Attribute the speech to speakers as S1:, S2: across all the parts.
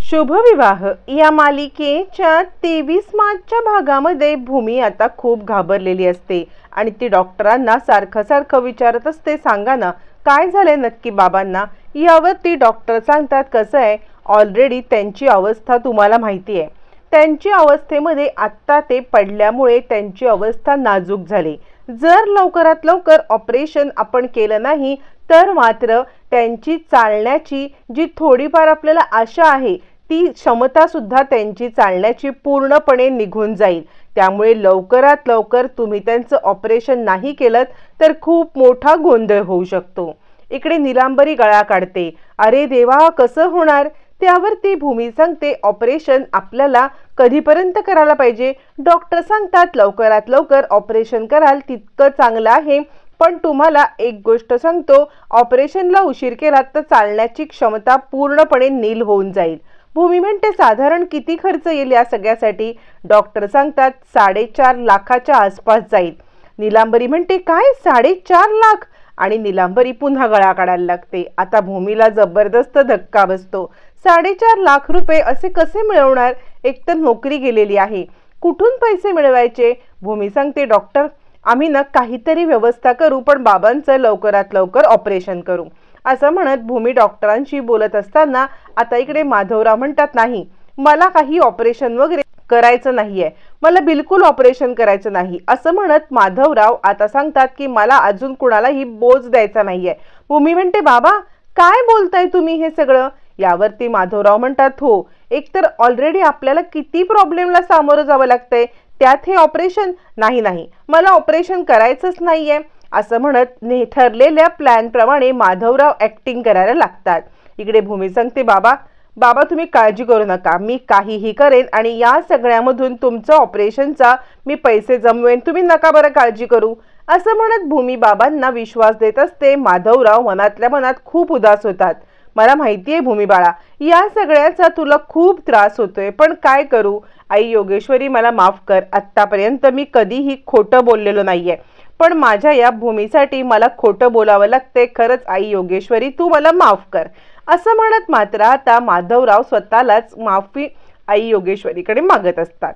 S1: शुभविवाह या मालिकेच्या 23 मार्चच्या भागामध्ये भूमी आता खूप घाबरलेली असते आणि ती डॉक्टरांना सारखं विचारत असते, सांगा ना काय झाले नक्की बाबांना। यावर ती डॉक्टर सांगतात, कसं आहे ऑलरेडी त्यांची अवस्था तुम्हाला माहिती आहे, त्यांची अवस्थेमध्ये आत्ता ते पडल्यामुळे त्यांची अवस्था नाजूक झाली। जर लवकरात लवकर ऑपरेशन आपण केलं नाही तर मात्र त्यांची चालण्याची जी थोडीफार आपल्याला आशा आहे ती क्षमता सुद्धा त्यांची चालण्याची पूर्णपणे निघून जाईल। त्यामुळे लवकरात लवकर तुम्ही त्यांचं ऑपरेशन नाही केलं तर खूप मोठा गोंधळ होऊ शकतो। इकडे नीलांबरी गळा काढते, अरे देवा कसं होणार। त्यावर ती भूमी सांगते, ऑपरेशन आपल्याला कधीपर्यंत करायला पाहिजे। डॉक्टर सांगतात लवकरात लवकर ऑपरेशन कराल तितकं चांगलं आहे, पण तुम्हाला एक गोष्ट सांगतो, ऑपरेशनला उशीर केला तर चालण्याची क्षमता पूर्णपणे नील होऊन जाईल। भूमी म्हणते साधारण किती खर्च येईल या सगळ्यासाठी। डॉक्टर सांगतात 4.5 लाखाच्या आसपास जाईल। नीलांबरी म्हणते काय 4.5 लाख, आणि नीलांबरी पुन्हा गळा काढायला लागते। आता भूमीला जबरदस्त धक्का बसतो, 4.5 लाख रुपये असे कसे मिळवणार, एकतर नोकरी गेलेली आहे, कुठून पैसे मिळवायचे। भूमी सांगते डॉक्टर आम्ही ना काहीतरी व्यवस्था करू, पण बाबांचं लवकरात लवकर ऑपरेशन करू। असं म्हणत भूमी डॉक्टरांशी बोलत असताना आता इकडे माधवराव म्हणतात, नाही मला काही ऑपरेशन वगैरे करायचं नाहीये, मला बिलकुल ऑपरेशन करायचं नाही। असं म्हणत माधवराव आता सांगतात की मला अजून कुणालाही बोज द्यायचा नाहीये। भूमी म्हणते बाबा काय बोलताय तुम्ही हे सगळं। यावरती माधवराव म्हणतात, हो एकतर ऑलरेडी आपल्याला किती प्रॉब्लेमला सामोरं जावं लागतंय, त्यात हे ऑपरेशन नाही मला ऑपरेशन करायचंच नाहीये। असं म्हणत ठरलेल्या प्लॅन प्रमाणे माधवराव ऍक्टिंग करायला लागतात। इकडे भूमी सांगते बाबा तुम्ही काळजी करू नका, मी काहीही करेन आणि या सगळ्यामधून तुमचं ऑपरेशनचा मी पैसे जमवेन, तुम्ही नका बरं काळजी करू। असं म्हणत भूमी बाबांना विश्वास देत असते। माधवराव मनातल्या मनात खूप उदास होतात, मला माहिती आहे भूमी बाळा या सगळ्याचा तुला खूप त्रास होतोय, पण काय करू, आई योगेश्वरी मला माफ कर, आत्तापर्यंत मी कधीही खोटं बोललेलो नाहीये, पण माझ्या या भूमीसाठी मला खोटं बोलावं लागते, खरंच आई योगेश्वरी तू मला माफ कर। असं म्हणत मात्र आता माधवराव स्वतःलाच माफी आई योगेश्वरीकडे मागत असतात।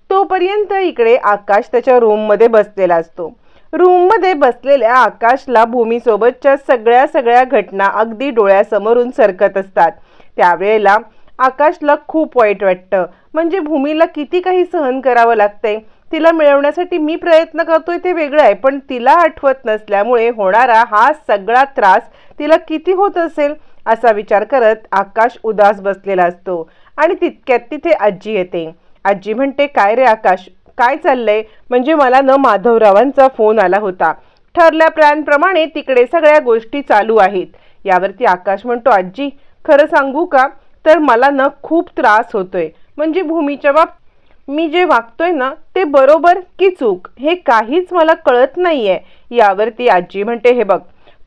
S1: तोपर्यंत इकडे आकाश त्याच्या रूम मध्ये बसलेला असतो। रूम मध्ये बसलेल्या आकाशला भूमीसोबतच्या सगळ्या घटना अगदी डोळ्यासमोरून सरकत असतात। त्यावेळेला आकाशला खूप वाईट वाटतं, म्हणजे भूमीला किती काही सहन करावं लागतंय, तिला मिळवण्यासाठी मी प्रयत्न करतोय ते वेगळं आहे, पण तिला आठवत नसल्यामुळे होणारा हा सगळा त्रास तिला किती होत असेल असा विचार करत आकाश उदास बसलेला असतो। आणि तितक्यात तिथे आजी येते। आजी म्हणते, काय रे आकाश काय चाललंय, म्हणजे मला न माधवरावांचा फोन आला होता, ठरल्या प्लॅन प्रमाणे तिकडे सगळ्या गोष्टी चालू आहेत। यावरती आकाश म्हणतो, आजी खरं सांगू का, तर मला न खूप त्रास होतोय, म्हणजे भूमीच्या बाबतीत मी जे वागतोय ना ते बरोबर की चूक हे काहीच मला कळत नाहीये। यावरती आजी म्हणते, हे बघ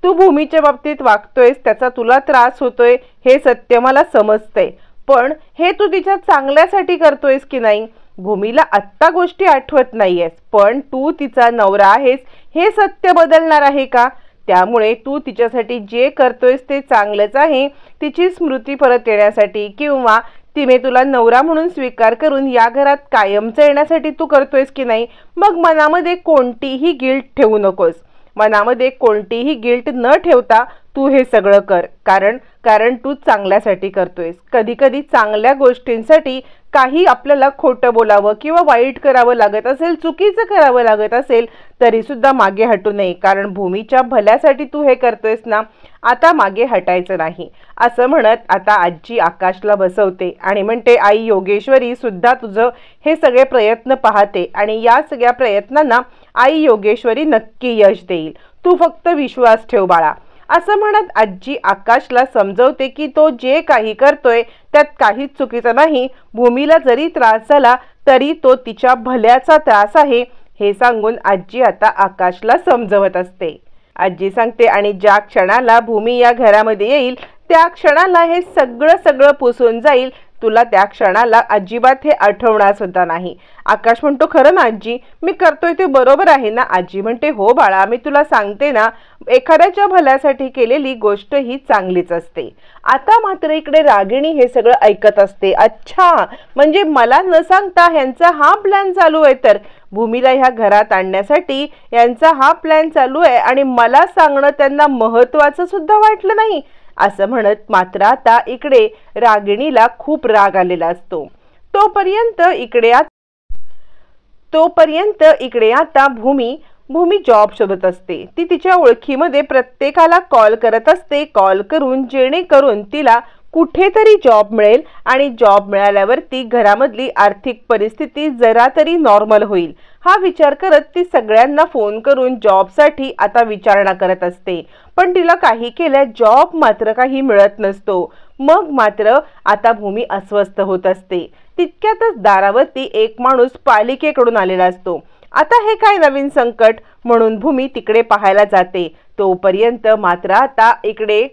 S1: तू भूमीच्या बाबतीत वागतोयस त्याचा तुला त्रास होतोय हे सत्य मला समजतंय, पण हे तू तिच्या चांगल्यासाठी करतोयस की नाही। भूमीला आत्ता गोष्टी आठवत नाहीयेस, पण तू तिचा नवरा आहेस हे सत्य बदलणार आहे का। त्यामुळे तू तिच्यासाठी जे करतोयस ते चांगलंच आहे, तिची स्मृती परत येण्यासाठी किंवा तिने तुला नवरा म्हणून स्वीकार करून या घरात कायमचं येण्यासाठी तू करतोयस की नाही। मग मनामध्ये कोणतीही गिल्ट ठेवू नकोस, मनामध्ये कोणतीही गिल्ट न ठेवता तू हे सगळं कर, कारण तू चांगल्यासाठी करतोयस। कधी कधी चांगल्या गोष्टींसाठी काही आपल्याला खोटं बोलावं किंवा वाईट करावं लागत असेल, चुकीचं करावं लागत असेल तरी सुद्धा मागे हटू नये, कारण भूमीच्या भल्यासाठी तू हे करतोयस ना, आता मागे हटायचं नाही। असं म्हणत आता आजी आकाशला बसवते आणि म्हणते, आई योगेश्वरी सुद्धा तुझं हे सगळे प्रयत्न पाहते आणि या सगळ्या प्रयत्नांना आई योगेश्वरी नक्की यश देईल, तू फक्त विश्वास ठेव बाळा। असं म्हणत आजी आकाशला समजवते की तो जे काही करतोय त्यात काहीच चुकीचं नाही, भूमीला जरी त्रास झाला तरी तो तिच्या भल्याचा त्रास आहे हे सांगून आजी आता आकाशला समजवत असते। आजी सांगते, आणि ज्या क्षणाला भूमी या घरामध्ये येईल त्या क्षणाला हे सगळं पुसून जाईल, तुला त्या क्षणाला अजिबात हे आठवणार सुद्धा नाही. आकाश म्हणतो, खरं ना आजी, मी करतोय ते बरोबर आहे ना? आजी म्हणते, हो बाळा, मी तुला सांगते ना, एखाद्याच्या भल्यासाठी केलेली गोष्ट ही चांगलीच असते. आता मात्र इकडे रागिणी हे सगळं ऐकत असते. अच्छा, म्हणजे मला न सांगता ह्यांचा हा प्लॅन चालू आहे, तर भूमीला ह्या घरात आणण्यासाठी यांचा हा प्लॅन चालू आहे आणि मला सांगणं त्यांना महत्वाचं सुद्धा वाटलं नाही, असं म्हणत मात्र आता इकडे रागिणीला खूप राग आलेला असतो. तोपर्यंत इकडे आता भूमी जॉब शोधत असते. ती तिच्या ओळखीमध्ये प्रत्येकाला कॉल करत असते, कॉल करून, जेणेकरून तिला कुठेतरी जॉब मिळेल आणि जॉब मिळाल्यावर ती घरामधली आर्थिक परिस्थिती जरा तरी नॉर्मल होईल, हा विचार करत ती सगळ्यांना फोन करून जॉबसाठी आता विचारणा करत असते. पण तिला काही केल्या जॉब मात्र काही मिळत नसतो. मग मात्र आता भूमी अस्वस्थ होत असते. तितक्यातच दारावरती एक माणूस पालिकेकडून आलेला असतो. आता हे काय नवीन संकट म्हणून भूमी तिकडे पाहायला जाते. तोपर्यंत मात्र आता इकडे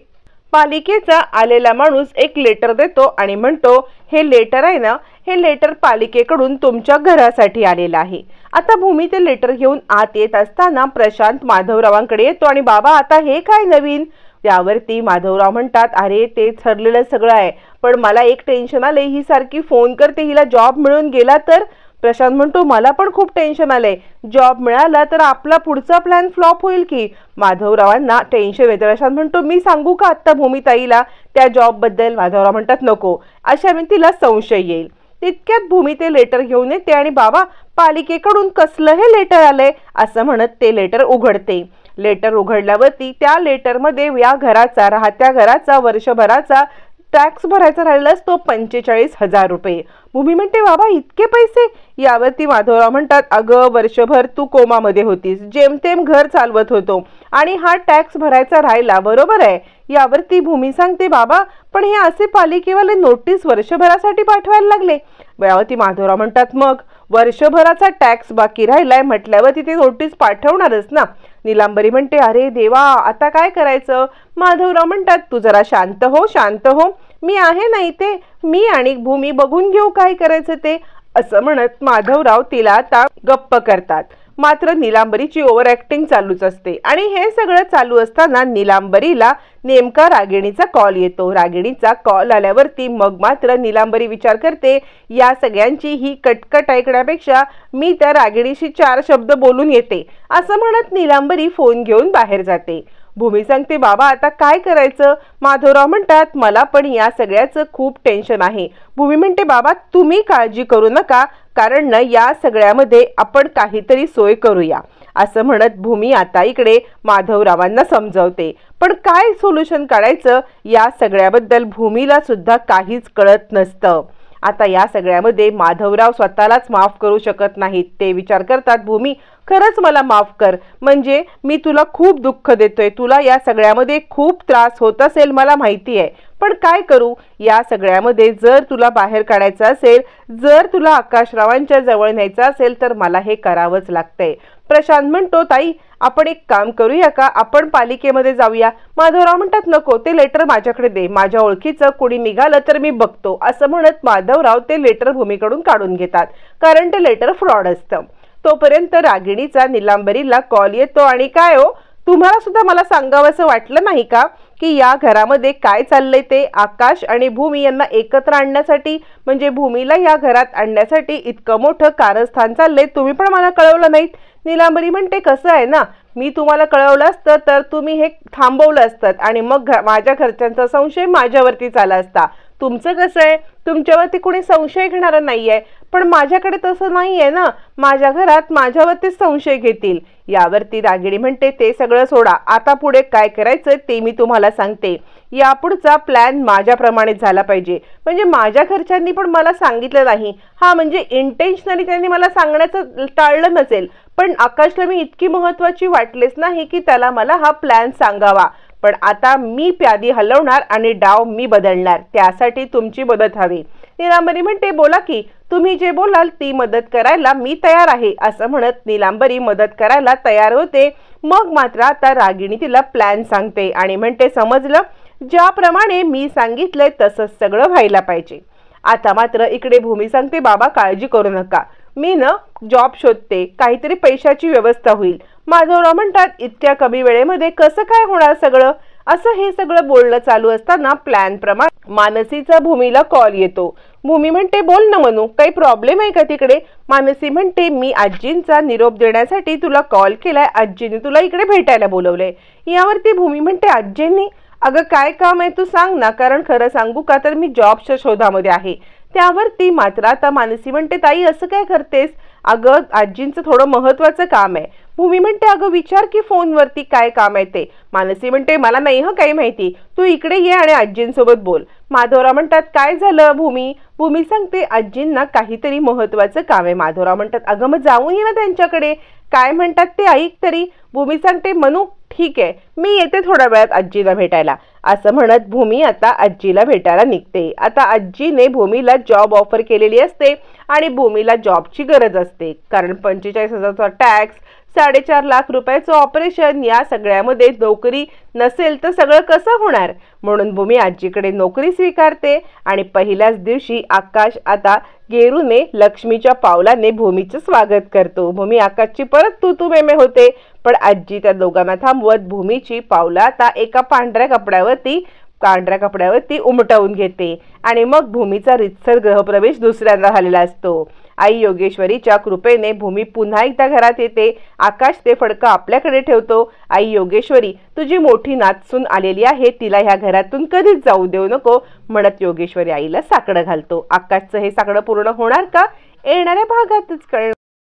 S1: पालिकेचा आलेला माणूस एक लेटर देतो आणि म्हणतो, हे लेटर आहे ना, हे लेटर पालिकेकडून तुमच्या घरासाठी आलेलं आहे. आता भूमी ते लेटर घेऊन आत येत असताना प्रशांत माधवरावांकडे येतो आणि बाबा, आता हे काय नवीन? त्यावरती माधवराव म्हणतात, अरे ते ठरलेलं सगळं आहे, पण मला एक टेन्शन आले, ही सारखी फोन करते, हिला जॉब मिळून गेला तर? प्रशांत म्हणतो, मला पण खूप टेन्शन आलंय, जॉब मिळाला तर आपला पुढचा प्लॅन फ्लॉप होईल की? माधवरावांना टेन्शन येतं. प्रशांत म्हणतो, मी सांगू का आत्ता भूमीताईला त्या जॉब बद्दल? माधवराव म्हणतात, नको, अशा वेळी तिला संशय येईल. तितक्यात भूमी ते लेटर घेऊन येते आणि बाबा, पालिकेकडून कसलं हे लेटर आलंय, असं म्हणत ते लेटर उघडते. लेटर उघडल्यावरती त्या लेटरमध्ये या घराचा, राहत्या घराचा वर्षभराचा टॅक्स भरायचा राहिला असतो 45,000 रुपये. भूमी म्हणते, बाबा इतके पैसे? यावरती माधवराव म्हणतात, अगं वर्षभर तू कोमामध्ये होतीस, जेमतेम घर चालवत होतो आणि हा टॅक्स भरायचा राहिला, बरोबर आहे? यावरती भूमी सांगते, बाबा पण हे असे पालिकेवाले नोटीस वर्षभरासाठी पाठवायला लागले. यावरती माधवराव म्हणतात, मग वर्षभराचा टॅक्स बाकी राहिलाय म्हटल्यावर तिथे नोटीस पाठवणारच ना. नीलांबरी म्हणते, अरे देवा, आता काय करायचं? माधवराव म्हणतात, तू जरा शांत हो, मी आहे ना इथे, मी आणि भूमी बघून घेऊ काय करायचं ते, असं म्हणत माधवराव तिला आता गप्प करतात. मात्र नीलांबरीची ओव्हर ऍक्टिंग चालूच असते आणि हे सगळं चालू असताना नीलांबरीला नेमका रागिणीचा कॉल येतो. रागिणीचा कॉल आल्यावरती मग मात्र नीलांबरी विचार करते, या सगळ्यांची ही कटकट ऐकण्यापेक्षा मी त्या रागिणीशी 4 शब्द बोलून येते, असं म्हणत नीलांबरी फोन घेऊन बाहेर जाते. भूमी सांगते, बाबा आता काय करायचं? माधवराव म्हणतात, मला पण या सगळ्याचं खूप टेन्शन आहे. भूमी म्हणते, बाबा तुम्ही काळजी करू नका, कारण ना या सगळ्यामध्ये आपण काहीतरी सोय करूया, असं म्हणत भूमी आता इकडे माधवरावांना समजावते. पण काय सोल्युशन काढायचं या सगळ्याबद्दल भूमीला सुद्धा काहीच कळत नसतं. आता या सगळ्यामध्ये माधवराव स्वतःलाच माफ करू शकत नाहीत. ते विचार करतात, भूमी खरंच मला माफ कर, म्हणजे मी तुला खूप दुःख देतोय, तुला या सगळ्यामध्ये खूप त्रास होत असेल मला माहिती आहे, पण काय करू? या सगळ्यामध्ये जर तुला बाहेर काढायचं असेल, जर तुला आकाशरावांच्या जवळ न्यायचं असेल तर मला हे करावंच लागतंय. प्रशांत म्हणतो, ताई आपण एक काम करूया का, आपण पालिकेमध्ये जाऊया? माधवराव म्हणतात, नको, ते लेटर माझ्याकडे दे, माझ्या ओळखीचं कोणी निघालं तर मी बघतो, असं म्हणत माधवराव ते लेटर भूमीकडून काढून घेतात, कारण ते लेटर फ्रॉड असतं. तोपर्यंत रागिणीचा नीलांबरीला कॉल येतो आणि काय हो, तुम्हाला सुद्धा मला सांगावंसं वाटलं नाही का की या घरामध्ये काय चाललंय ते? आकाश आणि भूमी यांना एकत्र आणण्यासाठी, म्हणजे भूमीला या घरात आणण्यासाठी इतकं मोठं कारस्थान चाललंय, तुम्ही पण मला कळवलं नाहीत. नीलांबरी म्हणते, कसं आहे ना, मी तुम्हाला कळवलं असतं तर तुम्ही हे थांबवलं असतं आणि मग माझ्या घरच्यांचा संशय माझ्यावरती आला असता. तुमचं कसं आहे, तुमच्यावरती कोणी संशय घेणारं नाहीये, पण माझ्याकडे तसं नाहीये ना, माझ्या घरात माझ्यावरतीच संशय घेतील. यावरती रागिणी म्हणते, ते सगळं सोडा, आता पुढे काय करायचं ते मी तुम्हाला सांगते. यापुढचा प्लॅन माझ्याप्रमाणे झाला पाहिजे, म्हणजे माझ्या घरच्यांनी पण मला सांगितलं नाही, हा म्हणजे इंटेन्शनली त्यांनी मला सांगण्याचं टाळलं नसेल, पण आकाशला मी इतकी महत्वाची वाटलेच नाही की त्याला मला हा प्लॅन सांगावा. पण आता मी प्यादी हलवणार आणि डाव मी बदलणार, त्यासाठी तुमची मदत हवी. नीलांबरी म्हणते, बोला की, तुम्ही जे बोलाल ती मदत करायला मी तयार आहे, असं म्हणत नीलांबरी मदत करायला तयार होते. मग मात्र आता रागिणी तिला प्लॅन सांगते आणि म्हणते, समजलं, ज्याप्रमाणे मी सांगितलंय तसंच सगळं व्हायला पाहिजे. आता मात्र इकडे भूमी सांगते, बाबा काळजी करू नका, मी ना जॉब शोधते, काहीतरी पैशाची व्यवस्था होईल. माधवराव म्हणतात, इतक्या कमी वेळेमध्ये कसं काय होणार सगळं? असं हे सगळं बोलणं चालू असताना प्लॅन प्रमाणे मानसीचा भूमीला कॉल येतो. भूमी म्हणते, बोल ना मनू, काही प्रॉब्लेम आहे का तिकडे? मानसी म्हणते, मी आजींचा निरोप देण्यासाठी तुला कॉल केलाय, आजीने तुला इकडे भेटायला बोलवलंय. यावरती भूमी म्हणते, आजींनी? अगं काय काम आहे तू सांग ना, कारण खरं सांगू का तर मी जॉबच्या शोधामध्ये आहे. त्यावरती मात्र आता मानसी म्हणते, ताई असं काय करतेस? अगं आजींचं थोडं महत्वाचं काम आहे. भूमी म्हणते, अगं विचार की फोनवरती काय काम आहे ते. मानसी म्हणते, मला नाही हं काही माहिती, तू इकडे ये आणि आजींसोबत बोल. माधवराव म्हणतात, काय झालं भूमी? भूमी सांगते, आजींना काहीतरी महत्वाचं काम आहे. माधवराव म्हणतात, अगं मग जाऊन ये ना त्यांच्याकडे, काय म्हणतात ते ऐक तरी. भूमी सांगते, मनू ठीक आहे, मी येते थोड्या वेळात आजीला भेटायला. असं म्हणत भूमी आता आजीला भेटायला निघते. आता आजीने भूमीला जॉब ऑफर केलेली असते आणि भूमीला जॉबची गरज असते, कारण 45,000चा टॅक्स, 4.5 लाख रुपयाचं ऑपरेशन, या सगळ्यामध्ये नोकरी नसेल तर सगळं कसं होणार? म्हणून भूमी आजीकडे नोकरी स्वीकारते आणि पहिल्याच दिवशी आकाश आता गेरूने लक्ष्मीच्या पावलाने भूमीचं स्वागत करतो. भूमी आकाशची परत तू मेमे होते, पण आजी त्या दोघांना थांबवत भूमीची पावलं आता एका पांढऱ्या कपड्यावरती उमटवून घेते आणि मग भूमीचा रितसर गृहप्रवेश दुसऱ्यांदा झालेला असतो. आई योगेश्वरीच्या कृपेने भूमी पुन्हा एकदा घरात येते. आकाश ते फडकं आपल्याकडे ठेवतो. आई योगेश्वरी, तुझी मोठी नातसून आलेली आहे, तिला ह्या घरातून कधीच जाऊ देऊ नको म्हणत योगेश्वरी आईला साकडं घालतो. आकाशचं हे साकडं पूर्ण होणार का? येणाऱ्या भागातच कळणार.